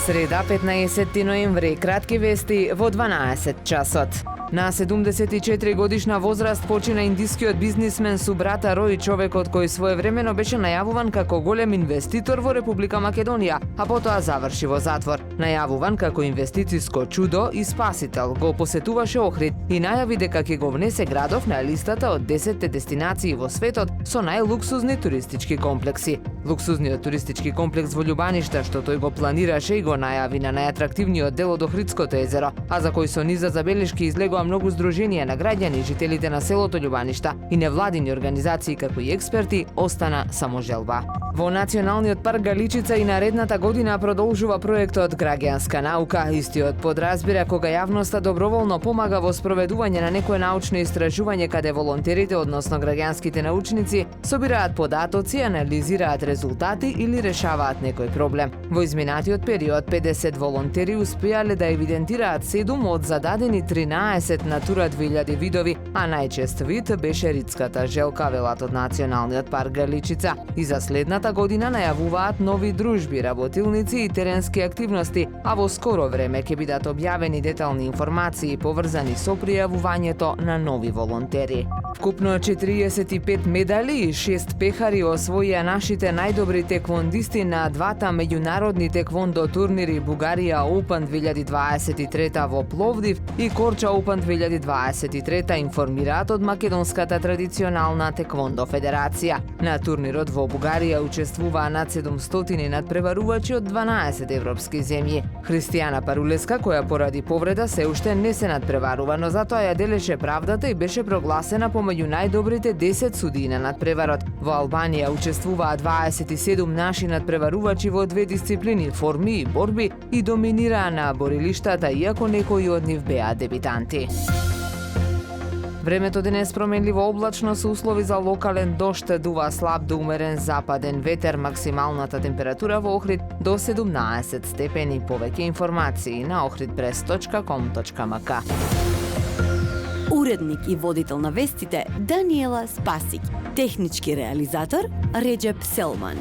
Среда, 15 ноември, кратки вести во 12 часот. На 74 годишна возраст почина индискиот бизнисмен Субрата Рој, човекот кој своевремено беше најавуван како голем инвеститор во Република Македонија, а потоа заврши во затвор. Најавуван како инвестициско чудо и спасител, го посетуваше Охрид и најави дека ќе го внесе градов на листата од 10 дестинации во светот со најлуксузни туристички комплекси. Луксузниот туристички комплекс во Љубаништа, што тој го планираше и го најави на најатрактивниот дел од Охридското езеро, а за кој со низа забелешки излегува многу здруженија на граѓани, жителите на селото Љубаништа и невладини организации како и експерти, остана само желба. Во Националниот парк Галичица и наредната година продолжува проектот Граѓанска наука. Истиот подразбира кога јавноста доброволно помага во спроведување на некое научно истражување каде волонтерите, односно граѓанските научници, собираат податоци, анализираат резултати или решаваат некој проблем. Во изминатиот период 50 волонтери успеале да евидентираат 7 од зададени 13 Натура 2000 видови, а најчест вид беше ридската желка, велат од Националниот парк Галичица. И за следната година најавуваат нови дружби, работилници и теренски активности, а во скоро време ќе бидат објавени детални информации поврзани со пријавувањето на нови волонтери. Вкупно 45 медали и 6 пехари освоија нашите најдобри теквондисти на двата меѓународни теквондо турнири Бугарија Open 2023 во Пловдив и Корча Open 2023, информираат од Македонската традиционална теквондо федерација. На турнирот во Бугарија учествуваа над 700 надпреварувачи од 12 европски земји. Христијана Парулеска, која поради повреда се уште не се надпреварува, но затоа ја делеше правдата и беше прогласена помеѓу најдобрите 10 судии на надпреварот. Во Албанија учествуваа 27 наши надпреварувачи во две дисциплини, форми и борби, и доминираа на борилиштата, иако некои од нив беа дебитанти. Времето денес променливо облачно со услови за локален дожд, дува слаб до умерен западен ветер, максималната температура во Охрид до 17 степени. Повеќе информации на ohridpress.com.mk. Уредник и водител на вестите Даниела Спасик, технички реализатор Реджеп Селман.